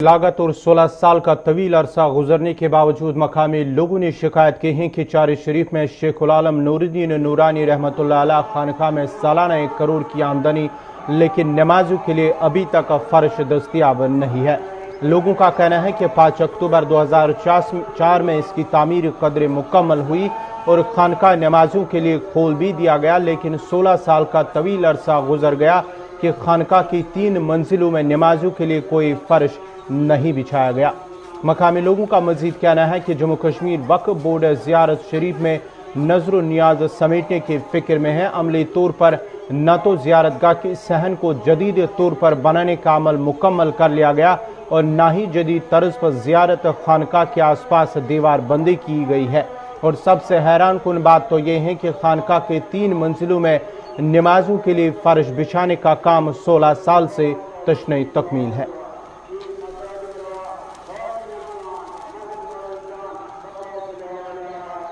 लागत और 16 साल का तवील अरसा गुजरने के बावजूद मकामी लोगों ने शिकायत की है कि चार शरीफ में शेखुल आलम नूरुद्दीन नूरानी रहमतुल्लाह अलैह खानका में सालाना 1 करोड़ की आमदनी, लेकिन नमाजों के लिए अभी तक फर्श दस्तियाब नहीं है। लोगों का कहना है कि 5 अक्टूबर 2004 में इसकी तामीर कदर मुकम्मल हुई और खानका नमाजों के लिए खोल भी दिया गया, लेकिन 16 साल का तवील अरसा गुजर गया कि खानका की 3 मंजिलों में नमाजों के लिए कोई फर्श नहीं बिछाया गया। मकामी लोगों का मजीद कहना है कि जम्मू कश्मीर वक्फ बोर्ड ज़ियारत शरीफ में नजर नियाज समेटने की फिक्र में है। अमली तौर पर न तो ज़ियारतगाह के सहन को जदीद तौर पर बनाने का अमल मुकम्मल कर लिया गया और न ही जदीद तर्ज पर ज़ियारत खानका के आसपास दीवार बंदी की गई है। और सबसे हैरान कुन बात तो ये है कि खानका के 3 मंजिलों में नमाजों के लिए फर्श बिछाने का काम 16 साल से तशनई तकमील है।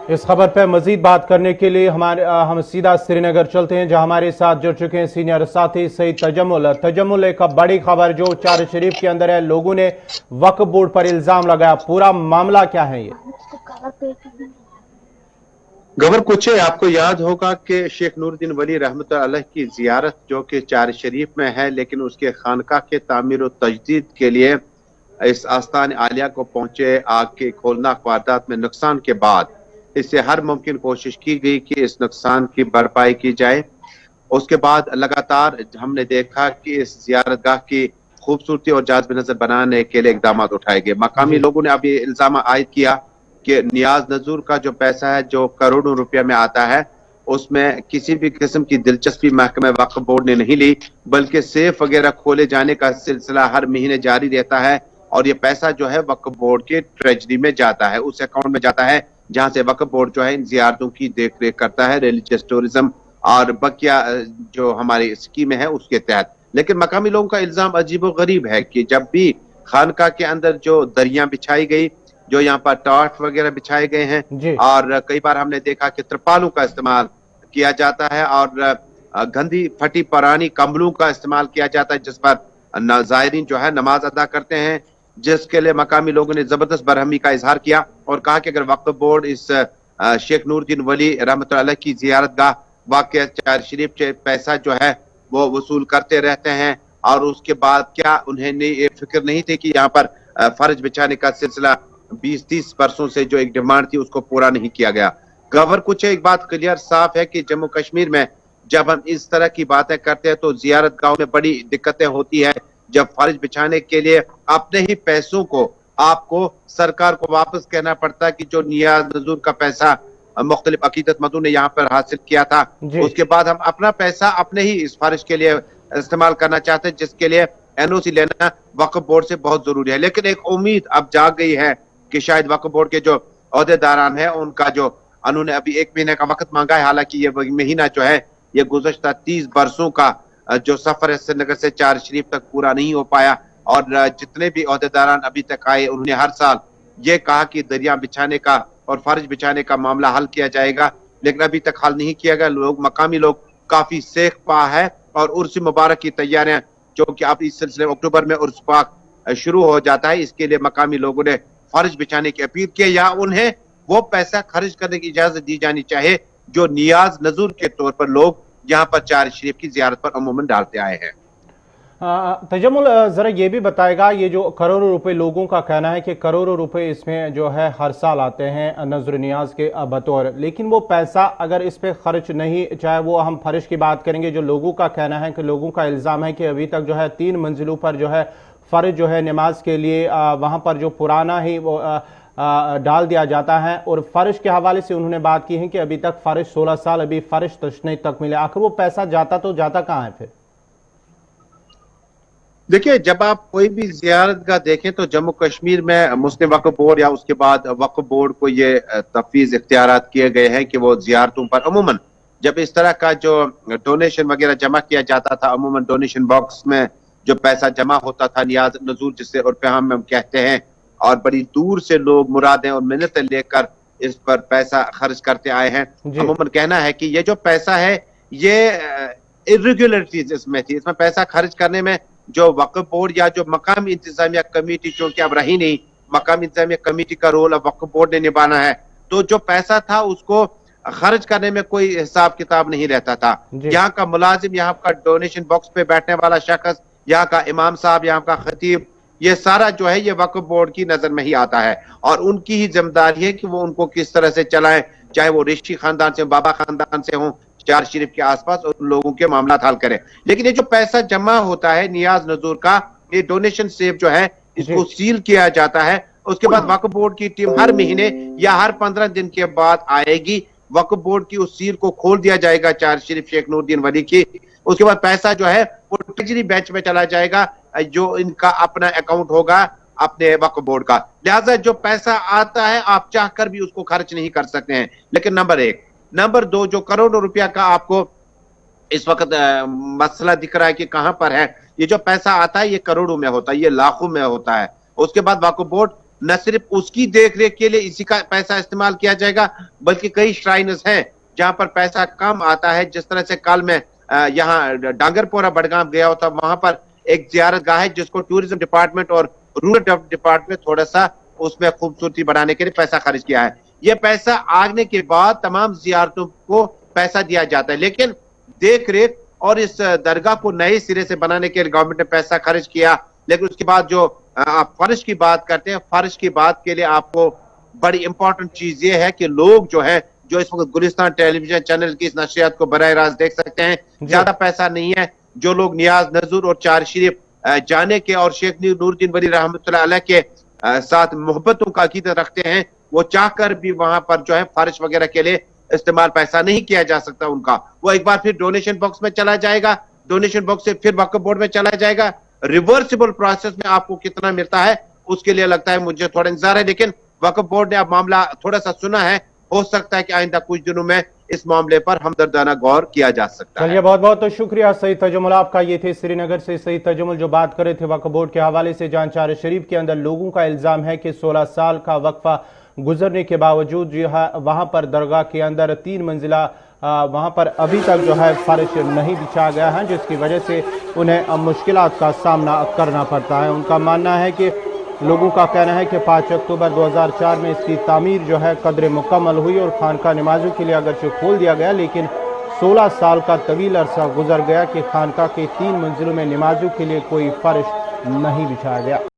इस खबर पर मजीद बात करने के लिए हम सीधा श्रीनगर चलते हैं, जहां हमारे साथ जुड़ चुके हैं सीनियर साथी सईद तजम्मुल। एक बड़ी खबर जो चार शरीफ के अंदर है, लोगों ने वक्फ बोर्ड पर इल्जाम लगाया, पूरा मामला क्या है ये? गवर कुछ है, आपको याद होगा कि शेख नूरुद्दीन वली रहमतुल्लाह अलैह की जियारत जो कि चार शरीफ में है, लेकिन उसके खानका के तामीर और तजदीद के लिए इस आस्थान आलिया को पहुंचे आग के खोलनाक वारदात में नुकसान के बाद इससे हर मुमकिन कोशिश की गई कि इस नुकसान की भरपाई की जाए। उसके बाद लगातार हमने देखा कि इस जियारतगाह की खूबसूरती और जाज़ब नजर बनाने के लिए इकदाम उठाए गए। मकामी लोगों ने अब ये इल्जाम आयद किया कि नियाज नजूर का जो पैसा है जो करोड़ों रुपया में आता है, उसमें किसी भी किस्म की दिलचस्पी महकमे वक्फ बोर्ड ने नहीं ली, बल्कि सेफ वगैरह खोले जाने का सिलसिला हर महीने जारी रहता है और ये पैसा जो है वक्फ बोर्ड के ट्रेजरी में जाता है, उस अकाउंट में जाता है जहां से वक्फ बोर्ड जो है इन जियारतों की देख रेख करता है, रिलीजियस टूरिज्म और बकिया जो हमारी स्कीम है उसके तहत। लेकिन मकामी लोगों का इल्जाम अजीबो गरीब है कि जब भी खानका के अंदर जो दरियां बिछाई गई, जो यहाँ पर टाट वगैरह बिछाए गए हैं और कई बार हमने देखा कि त्रिपालों का इस्तेमाल किया जाता है और गंदी फटी पुरानी कंबलों का इस्तेमाल किया जाता है जिस पर ज़ायरीन जो है नमाज अदा करते हैं, जिसके लिए मकामी लोगों ने जबरदस्त बरहमी का इजहार किया और कहा कि अगर वक्फ बोर्ड इस शेख नूरुद्दीन वली रहमतुल्लाह अलैह की जियारतगाह वाक़या चार शरीफ से पैसा जो है वो वसूल करते रहते हैं और उसके बाद क्या उन्हें ये फिक्र नहीं थी कि यहाँ पर फर्ज बिछाने का सिलसिला 20-30 वर्षों से जो एक डिमांड थी उसको पूरा नहीं किया गया। गवर कुछ एक बात क्लियर साफ है कि जम्मू कश्मीर में जब हम इस तरह की बातें करते हैं तो जियारतगाहों में बड़ी दिक्कतें होती है। जब फर्ज बिछाने के लिए अपने ही पैसों को आपको सरकार को वापस कहना पड़ता है कि जो नियाज नजूर का पैसा मुख्तलिफ अकीदतमंदों ने यहाँ पर हासिल किया था, उसके बाद हम अपना पैसा अपने ही इस फर्ज के लिए इस्तेमाल करना चाहते हैं, जिसके लिए एनओसी लेना वक्फ बोर्ड से बहुत जरूरी है। लेकिन एक उम्मीद अब जाग गई है कि शायद वक्फ बोर्ड के जो अहदेदारान है उनका जो उन्होंने अभी 1 महीने का वक्त मांगा है, हालांकि ये महीना जो है ये गुज़श्ता 30 वर्षों का जो सफर है श्रीनगर से चार शरीफ तक पूरा नहीं हो पाया और जितने भी अहदेदारान अभी तक आए उन्होंने हर साल ये कहा कि दरिया बिछाने का और फर्ज बिछाने का मामला हल किया जाएगा, लेकिन अभी तक हल नहीं किया गया। मकामी लोग काफी सेख पा है और उर्स मुबारक की तैयारियां जो कि अब इस सिलसिले अक्टूबर में उर्स पाक शुरू हो जाता है, इसके लिए मकामी लोगों ने फर्ज बिछाने की अपील की या उन्हें वो पैसा खर्च करने की इजाजत दी जानी चाहिए जो नियाज नजूर के तौर पर लोग यहाँ पर चार शरीफ की जियारत पर अमूमन डालते आए हैं। तजम्मुल जरा ये भी बताएगा, ये जो करोड़ों रुपए लोगों का कहना है कि करोड़ों रुपए इसमें जो है हर साल आते हैं नजर नियाज के बतौर, लेकिन वो पैसा अगर इस पे खर्च नहीं, चाहे वो हम फर्श की बात करेंगे, जो लोगों का कहना है कि लोगों का इल्जाम है कि अभी तक जो है 3 मंजिलों पर जो है फर्ज जो है नमाज के लिए वहाँ पर जो पुराना ही वो डाल दिया जाता है और फर्श के हवाले से उन्होंने बात की है कि अभी तक फर्श 16 साल अभी फर्श तशनई तक मिले। आखिर वो पैसा जाता तो जाता कहाँ है फिर? देखिए, जब आप कोई भी जियारतगाह देखें तो जम्मू कश्मीर में मुस्लिम वक्फ बोर्ड या उसके बाद वक्फ बोर्ड को ये तफवीज इख्तियारात किए गए हैं कि वो जियारतों पर अमूमन जब इस तरह का जो डोनेशन वगैरह जमा किया जाता था, अमूमन डोनेशन बॉक्स में जो पैसा जमा होता था नियाज नजूर जिससे उर्फ आम में हम कहते हैं, और बड़ी दूर से लोग मुरादें और मिन्नतें लेकर इस पर पैसा खर्च करते आए हैं। अमूमन कहना है कि ये जो पैसा है ये इर्रेगुलरिटीज इसमें थी, इसमें पैसा खर्च करने में جو वक्फ बोर्ड या जो मकामी इंतजामिया कमेटी, चूंकि अब रही नहीं, मकामी इंतजामिया कमेटी का रोल अब वक्फ बोर्ड ने निभाना है, तो जो पैसा था उसको खर्च करने में कोई हिसाब किताब नहीं रहता था। यहाँ का मुलाजिम, यहाँ का डोनेशन बॉक्स पे बैठने वाला शख्स, यहाँ का इमाम साहब, यहाँ का खतीब, ये सारा जो है ये वक्फ बोर्ड की नजर में ही आता है और उनकी ही जिम्मेदारी है कि वो उनको किस तरह से चलाएं, चाहे वो रिशी खानदान से, बाबा खानदान से हों, चार शरीफ के आसपास, उन लोगों के मामला हल करें। लेकिन ये जो पैसा जमा होता है नियाज नजूर का, ये डोनेशन सेव जो है इसको सील किया जाता है। उसके बाद वक्फ बोर्ड की टीम हर महीने या हर 15 दिन के बाद आएगी, वक्फ बोर्ड की उस सील को खोल दिया जाएगा चार शरीफ शेख नूरुद्दीन वली की। उसके बाद पैसा जो है वो ट्रेजरी बैच में चला जाएगा, जो इनका अपना अकाउंट होगा अपने वक्फ बोर्ड का। लिहाजा जो पैसा आता है आप चाहकर भी उसको खर्च नहीं कर सकते हैं। लेकिन नंबर एक, नंबर दो, जो करोड़ों रुपया का आपको इस वक्त मसला दिख रहा है कि कहां पर है, ये जो पैसा आता है ये करोड़ों में होता है, ये लाखों में होता है। उसके बाद वक्फ बोर्ड न सिर्फ उसकी देख रेख के लिए इसी का पैसा इस्तेमाल किया जाएगा, बल्कि कई श्राइन्स हैं जहां पर पैसा कम आता है। जिस तरह से कल मैं यहाँ डांगरपोरा बड़गाम गया होता, वहां पर एक जियारत गाह है जिसको टूरिज्म डिपार्टमेंट और रूरल डिपार्टमेंट थोड़ा सा उसमें खूबसूरती बढ़ाने के लिए पैसा खर्च किया है। ये पैसा आने के बाद तमाम जियारतों को पैसा दिया जाता है, लेकिन देख रेख और इस दरगाह को नए सिरे से बनाने के लिए गवर्नमेंट ने पैसा खर्च किया। लेकिन उसके बाद जो आप फर्श की बात करते हैं, फर्श की बात के लिए आपको बड़ी इंपॉर्टेंट चीज ये है कि लोग जो है, जो इस वक्त गुलिस्तान टेलीविजन चैनल की इस नशरियात को बराह रास्त देख सकते हैं, ज्यादा पैसा नहीं है। जो लोग नियाज नजूर और चार शरीफ जाने के और शेख नूरुद्दीन वली रहमतुल्लाह अलैह के साथ मोहब्बतों का अकीदत रखते हैं, वो चाहकर भी वहां पर जो है फर्श वगैरह के लिए इस्तेमाल पैसा नहीं किया जा सकता उनका। वो एक बार फिर डोनेशन बॉक्स में चला जाएगा, डोनेशन बॉक्स से फिर वक्फ बोर्ड में चला जाएगा। रिवर्सिबल प्रोसेस में आपको कितना मिलता है उसके लिए लगता है मुझे थोड़ा इंतजार है, लेकिन वक्फ बोर्ड ने अब मामला थोड़ा सा सुना है, हो सकता है कि आइंदा कुछ दिनों में इस मामले पर हमदर्दाना गौर किया जा सकता है। चलिए, बहुत बहुत तो शुक्रिया सईद तजमुल आपका। ये थे श्रीनगर से सईद तजमुल जो बात कर रहे थे वक्फ बोर्ड के हवाले से, जहां चार शरीफ के अंदर लोगों का इल्जाम है कि 16 साल का वक्फा गुजरने के बावजूद वहां पर दरगाह के अंदर 3 मंजिला वहां पर अभी तक जो है फर्श नहीं बिछा गया है, जिसकी वजह से उन्हें मुश्किलात का सामना करना पड़ता है। उनका मानना है कि लोगों का कहना है कि 5 अक्टूबर 2004 में इसकी तामीर जो है कदरे मुकम्मल हुई और खानका नमाजों के लिए अगरचे खोल दिया गया, लेकिन 16 साल का तवील अरसा गुजर गया कि खानका के 3 मंजिलों में नमाजों के लिए कोई फर्श नहीं बिछाया गया।